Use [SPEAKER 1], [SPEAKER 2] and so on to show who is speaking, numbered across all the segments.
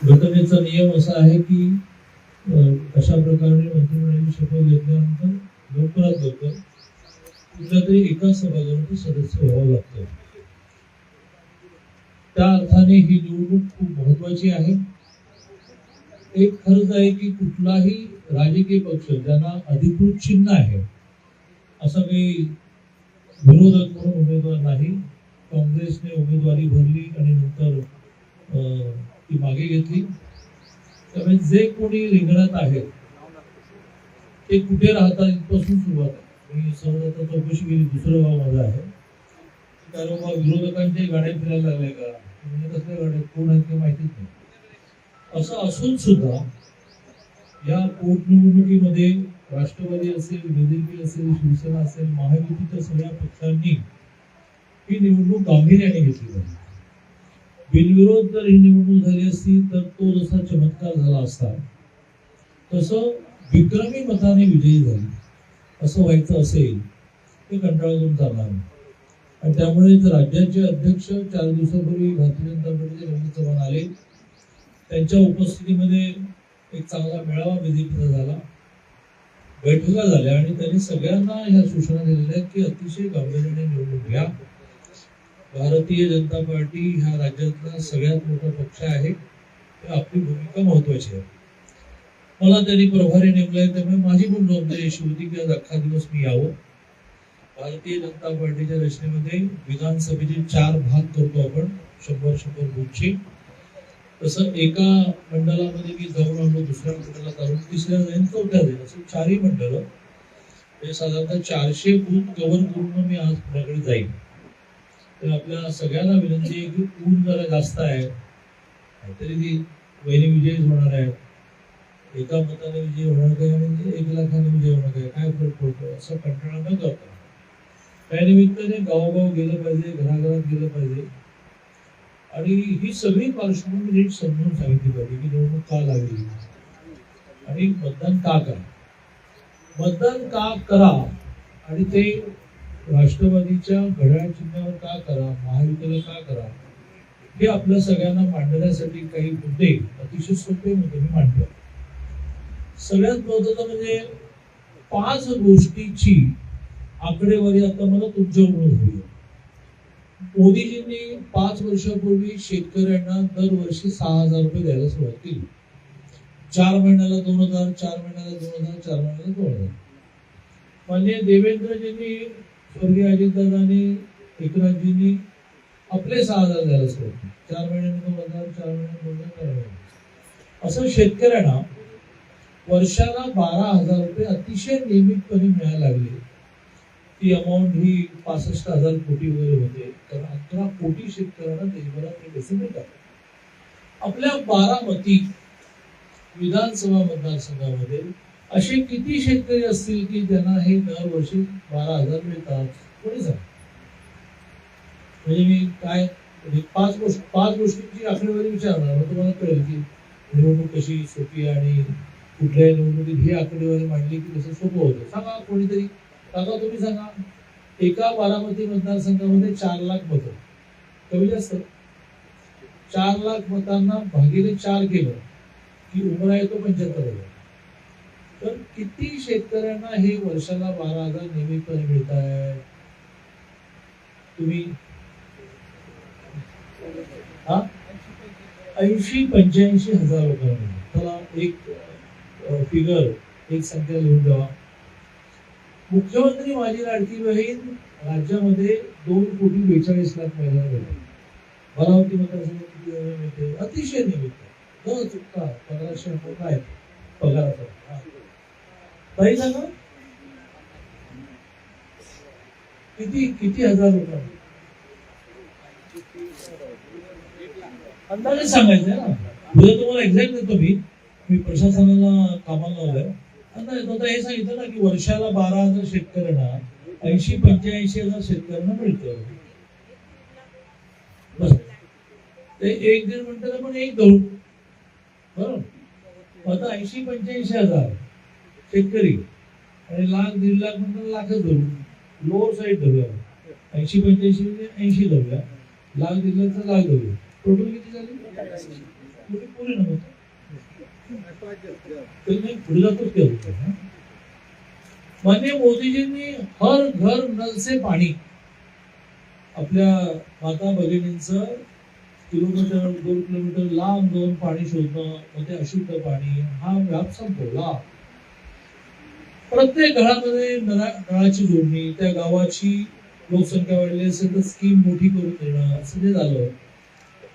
[SPEAKER 1] घटनेचा नियम असा आहे की अशा प्रकारे मंत्रिमंडळाची शपथ घेतल्यानंतर लवकरात लवकर कुठल्या तरी एका सभागृहाचे सदस्य व्हावं लागतं. त्या अर्थाने ही निवडणूक खूप महत्वाची आहे. एक खरंच आहे की कुठलाही राजकीय पक्ष ज्यांना अधिकृत चिन्ह आहे असा काही विरोधक म्हणून उमेदवार नाही. काँग्रेसने उमेदवारी भरली आणि नंतर ती मागे घेतली. त्यामुळे जे कोणी रिंगणात आहेत ते कुठे राहतात इथपासून सुरुवात आहे. मी सहज आता चौकशी केली, दुसरं गाव माझं आहे. कारण मग विरोधकांचे गाड्या फिरायला लागले का, म्हणजे कसल्या गाड्या कोण आहेत ते माहितीच नाही. असं असून सुद्धा या पोटनिवडणुकीमध्ये राष्ट्रवादी असेल, बीजेपी असेल, शिवसेना असेल, महायुतीच्या सगळ्या पक्षांनी ही निवडणूक गांभीर्याने घेतली पाहिजे. बिनविरोध जर ही निवडणूक झाली असती तर तो जसा चमत्कार झाला असता तसं विक्रमी मताने विजयी झाली असं व्हायचं असेल ते कंटाळून चालणार नाही. आणि त्यामुळे राज्याचे अध्यक्ष 4 दिवसापूर्वी भारतीय जनता पार्टीचे रवींद्र चव्हाण आले. त्यांच्या उपस्थितीमध्ये एक चांगला मेळावा बीजेपीचा झाला, बैठका झाल्या आणि त्यांनी सगळ्यांना ह्या सूचना दिलेल्या आहेत की अतिशय गांभीर्याने निवडणूक घ्या. भारतीय जनता पार्टी ह्या राज्यातला सगळ्यात मोठा पक्ष आहे, आपली भूमिका महत्वाची आहे. मला त्यांनी प्रभारी नेमलंय, त्यामुळे माझी पण जबाबदारी अशी होती की आज अख्खा दिवस मी यावं. भारतीय जनता पार्टीच्या रचनेमध्ये विधानसभेचे 4 भाग करतो आपण, 100 बूथचे. तसं एका मंडळामध्ये मी जाऊन आलो, दुसऱ्या मंडळाला जाऊन, तिसऱ्या जाईन, चौथ्या जाईन, असं 4ही मंडळ म्हणजे साधारणतः 400 बूथ कव्हर करून मी आज पुण्याकडे जाईल. तर आपल्या सगळ्यांना विनंती आहे की ऊन जरा जास्त आहे, काहीतरी ती पहिली विजयच होणार आहे. एका मताने विजय होणार काय म्हणजे 1 लाखाने विजय होणार काय फरक पडतो असं कंटाळा न करता त्या निमित्ताने गावोगाव गेलं पाहिजे, घराघरात गेलं पाहिजे. आणि ही सगळी पार्श्वभूमी नीट समजून सांगितली पाहिजे की निवडणूक का लागली आणि मतदान का करा. मतदान का करा आणि ते राष्ट्रवादीच्या घड्याळ चिन्हावर का करा, महायुतीला का करा, हे आपल्या सगळ्यांना मांडण्यासाठी काही मुद्दे, अतिशय सोपे मुद्दे मी मांडतो. सगळ्यात महत्वाचं म्हणजे 5 गोष्टीची आकडेवारी आता मला तुमच्याकडून हवी. मोदीजींनी 5 वर्षापूर्वी शेतकऱ्यांना दरवर्षी 6,000 रुपये द्यायला सुरुवात केली. 4 महिन्याला 2,000, 4 महिन्याला 2,000, 4 महिन्याला 2,000. माननीय देवेंद्रजींनी, स्वर्गीय अजितदादांनी, एकनाथजींनी आपले 6,000 द्यायला सुरुवात केली. 4 महिन्याने 2,000, 4 महिन्याने 2,000, 4 महिन्याने असं शेतकऱ्यांना वर्षाला 12,000 रुपये अतिशय नियमितपणे मिळायला लागले. ती अमाऊंट ही 65,000 कोटी वगैरे होते. कारण 11 कोटी शेतकऱ्यांना देशभरात हे पैसे मिळतात. आपल्या बारामती विधानसभा मतदारसंघामध्ये असे किती शेतकरी असतील की ज्यांना हे दरवर्षी 12,000 मिळतात? कोणी सांग. म्हणजे मी काय 5 गोष्टींची आकडेवारी विचारणार, तुम्हाला कळेल की निवडणूक कशी सोपी आणि कुठल्याही निवडणुकीत ही आकडेवारी मांडली की कसं सोपं होतं. सांगा कोणीतरी, काका तुम्ही सांगा. एका बारामती मतदारसंघामध्ये 4 लाख मतं, कमी जास्त 4 लाख मतांना भागिले 4 केलं की उमरा येतो 75,000. तर किती शेतकऱ्यांना हे वर्षाला 12,000 नियमितपणे मिळत आहे? तुम्ही 80-85,000 लोकांना. त्याला एक फिगर, एक संख्या लिहून द्यावा. मुख्यमंत्री माझी लाडकी बहीण राज्यामध्ये 2,42,00,000 महिलांना मिळते. बारामती मतदारसंघात किती मिळते? अतिशय नियमित न चुकता 1,500 काय पगाराचा. ताई सांगा किती हजार रुपये अंदाजे सांगायचं ना. उद्या तुम्हाला एक्झॅक्ट देतो मी प्रशासनाला कामाला लावलंय. आता हे सांगितलं ना की वर्षाला 12,000 शेतकऱ्यांना 80-85,000 शेतकऱ्यांना मिळतं. बस ते 1-1.5 मिनिटाला पण एक धरून बरोबर. आता 80-85,000 शेतकरी आणि 1,00,000-1,50,000 म्हणजे लाखच धरून लोअर साईड धरूया. 80-85 म्हणजे 80 धरूया, 1,00,000-1,50,000 लाख धरूया. टोटल किती झाली? पुढे नव्हतं पुढे जातोच की अजून. माननीय मोदीजींनी हर घर नल से पाणी आपल्या माता भगिनींचं किलोमीटर 2 किलोमीटर लांब जाऊन पाणी शोधणं, मग ते अशुद्ध पाणी हा व्याप संपवला. प्रत्येक घरामध्ये नळाची जोडणी, त्या गावाची लोकसंख्या वाढली असेल तर स्कीम मोठी करून देणं असं जे झालं.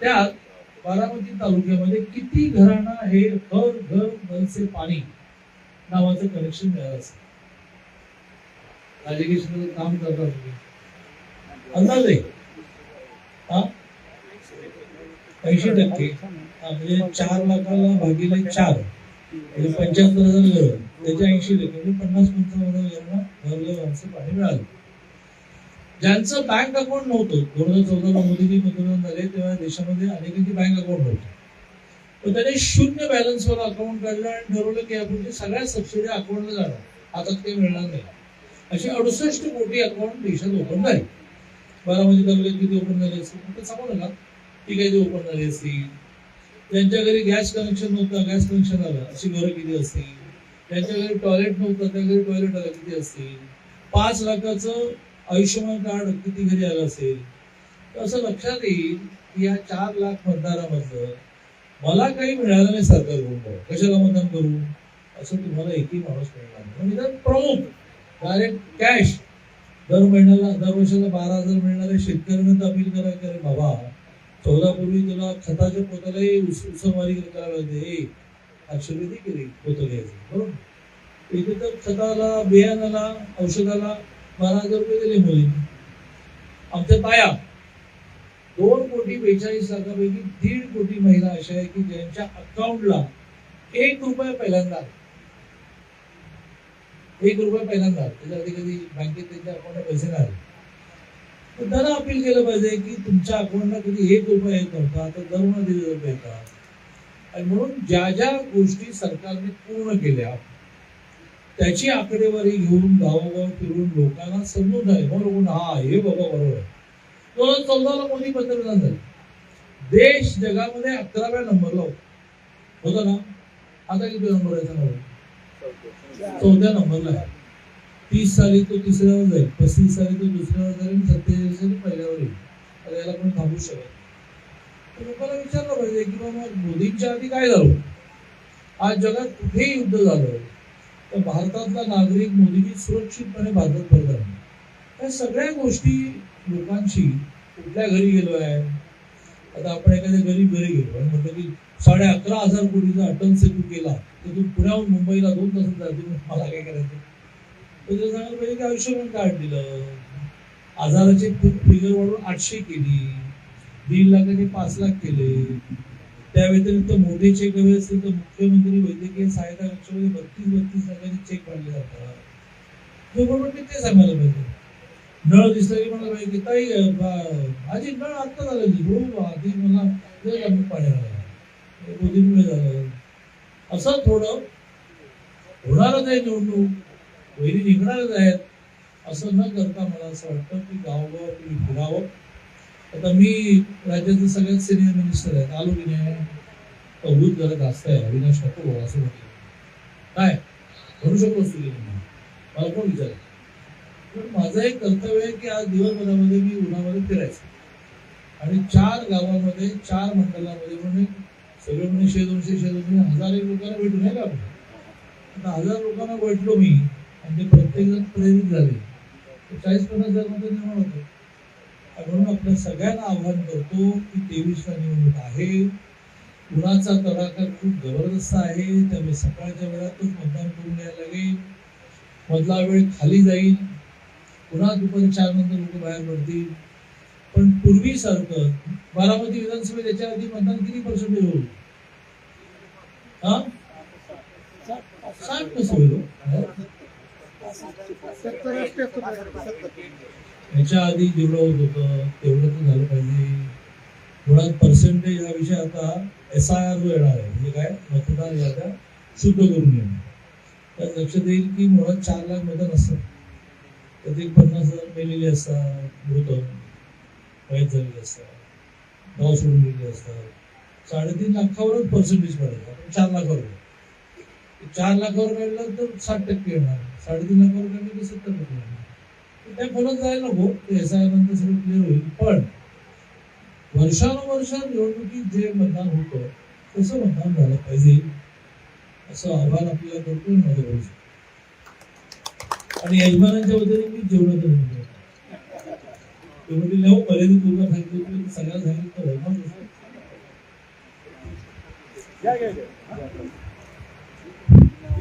[SPEAKER 1] त्यात बारामती तालुक्यामध्ये किती घरांना हे हर घर नल से पाणी नावाचं कनेक्शन मिळालं असेल? राजकीय काम करता तुम्ही अंदाज आहे 80%. म्हणजे 4 लाखाला भागीले 4 म्हणजे 75,000 घर, त्याच्या 80% म्हणजे 50-55,000 घरला माणसं पाणी मिळालं. ज्यांचं बँक अकाउंट नव्हतं, 2014 ला मोदीजी पंतप्रधान झाले तेव्हा देशामध्ये अनेकांची बँक अकाउंट नव्हतं, पण त्याने 0 बॅलन्सवर अकाउंट काढलं आणि ठरवलं की आपण सगळ्या सबसिडी अकाउंटला जाणार, आता ते मिळणार नाही. असे 68 कोटी अकाउंट देशात ओपन झाले. बारामती तालुक्यात किती ओपन झाले असतील सांगू नका, ती काही ओपन झाली असतील. ज्यांच्या घरी गॅस कनेक्शन नव्हतं गॅस कनेक्शन आलं अशी घरं किती असतील. ज्यांच्या घरी टॉयलेट नव्हतं त्या घरी टॉयलेट आलं किती असतील. 5 लाखाचं आयुष्यमान कार्ड किती घरी आलं असेल. तर असं लक्षात येईल की या 4 लाख मतदारामधलं मला काही मिळालं नाही सरकारकडून, कशाला मतदान करू असं तुम्हाला एकही माणूस मिळणार नाही. म्हणजे प्रमुख डायरेक्ट कॅश दर महिन्याला दर वर्षाला 12,000 मिळणाऱ्या शेतकऱ्यांना अपील करा की अरे बाबा 14 पूर्वी तुला खताच्या पोतालाही उसळवारी करायला होते, 800 रुपये केली पोतं घ्यायचं बरोबर. इथे तर खताला बियाणाला औषधाला 12,000 रुपये दिले मुलींनी. आमच्या ताया 2,42,00,000 1.5 कोटी महिला अशा आहे की ज्यांच्या अकाउंटला 1 रुपया पहिल्यांदा 1 रुपया पहिल्यांदा त्याच्या आधी कधी बँकेत त्यांच्या अकाउंटला पैसे नाही आले. तर त्यांना अपील केलं पाहिजे की तुमच्या अकाउंटला कधी 1 रुपया येत नव्हता, आता दरमहा 1.5 रुपये येतात. आणि म्हणून ज्या ज्या गोष्टी सरकारने पूर्ण केल्या त्याची आकडेवारी घेऊन गावोगाव फिरून लोकांना समजून आहे बरोबर हा हे बाबा बरोबर आहे. 2014 ला मोदी पंतप्रधान झाले, देश जगामध्ये 11व्या नंबरला होता ना, आता किती नंबर आहे सांगा? 4थ्या नंबरला आहे. 30 साली तो 3ऱ्यावर जाईल, 35 साली तो 2ऱ्यावर जाईल, 47 साली पहिल्यावर येईल. आता याला कोणी थांबू शकत. तर लोकांना विचारलं पाहिजे की बाबा मोदींच्या आधी काय झालं. आज जगात कुठेही युद्ध झालं तर भारतातला नागरिक मोदीजी सुरक्षितपणे भारतात परतणार. या सगळ्या गोष्टी लोकांशी कुठल्या घरी गेलो आहे. आता आपण एखाद्या गरीब घरी गेलो आणि म्हटलं की 11,500 कोटीचा अटल सेतू केला तर तू पुण्याहून मुंबईला 2 तासात जाते, मला काय करायचं. तर ते सांगायला पाहिजे की आयुष्यमान कार्ड दिलं, आजाराची फिगर वाढवून 800 केली, 1.5 लाखाचे 5 लाख केले. त्या व्यतिरिक्त मोठे चेक हवे असतील तर मुख्यमंत्री वैद्यकीय सहायता कक्षामध्ये 32 लाखाचे चेक काढले जातात. जो बरोबर ते सांगायला पाहिजे. नळ दिसला की मला पाहिजे ताई आजी नळ आता झालं की हो आधी मला पाणी आलं मोदीमुळे झालं. असं थोडं होणारच आहे, निवडणूक वैरी निघणारच आहेत असं न करता मला असं वाटतं की गावगाव तुम्ही फिरावं. आता मी राज्याचे सगळ्यात सिनियर मिनिस्टर आहेत, आलो की नाही अवधूत जरा जास्त आहे अविनाश नको असं म्हटलं काय म्हणू शकतो की मला कोण विचार. पण माझं एक कर्तव्य आहे की आज दिवसभरामध्ये मी उन्हामध्ये फिरायचं आणि 4 गावामध्ये 4 मंडलामध्ये म्हणजे सगळे म्हणजे 100-200 1000 लोकांना भेटून आहे का आपण. आता 1000 लोकांना भेटलो मी आणि ते प्रत्येक जण प्रेरित झाले 40-50,000 मध्ये निर्माण होतं. म्हणून आपल्या सगळ्यांना आव्हान करतो की 23ला निवडणूक आहे. उन्हाचा तडाखा खूप जबरदस्त आहे, त्यामुळे सकाळच्या वेळातच मतदान करून घ्यायला लागेल. मधला वेळ खाली जाईल, पुन्हा दुपारी 4 नंतर लोक बाहेर पडतील. पण पूर्वीसारखं बारामती विधानसभेत याच्या आधी मतदान किती पर्सेंटेज होईल? 60 कसं होईल? याच्या आधी जेवढं होत होतं तेवढं तर झालं पाहिजे. मुळात पर्सेंटेज हा विषय आता SIR जो येणार आहे म्हणजे काय मतदार याद्या शुद्ध करून घेणं. त्यात लक्षात येईल की मुळात 4 लाख मतदान असतात, त्यात 50,000 मेलेले असतात, मृत वयात झालेले असतात, गाव सोडून गेलेले असतात. 3.5 लाखावरच पर्सेंटेज पडेल. आपण 4 लाखावर काढू. 4 लाखावर काढलं तर 60% येणार, 3.5 लाखावर काढलं तर 70% येणार. त्या फरक जायला नको, ते SIR नंतर सगळं क्लिअर होईल. पण वर्षानुवर्ष निवडणुकीत जे मतदान होतं तसं मतदान झालं पाहिजे, असं आव्हान आपल्याला करतो माझ्या भविष्यात. आणि यजमानांच्या वतीने मी जेवणाचं म्हणतो ते म्हणजे नाही मर्यादित लोक सांगितलं सगळ्याला सांगितलं तर होणार नसतं.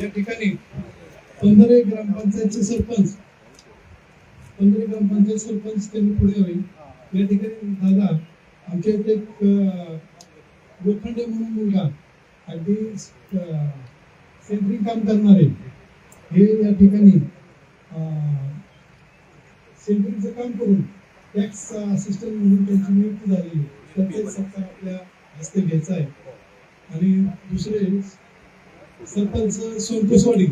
[SPEAKER 2] या ठिकाणी 15 ग्रामपंचायतचे सरपंच, 15 ग्रामपंचायत सरपंच त्यांनी पुढे यावे. या ठिकाणी दादा आमच्या इथे एक लोखंडे म्हणून मुलगा अगदी सेंट्रिंग काम करणारे हे या ठिकाणी सेंट्रिंगचं काम करून टॅक्स असिस्टंट म्हणून त्यांची नियुक्ती झाली. त्याचा सत्कार आपल्या हस्ते घ्यायचा आहे. आणि दुसरे सरपंच संतोषवाडी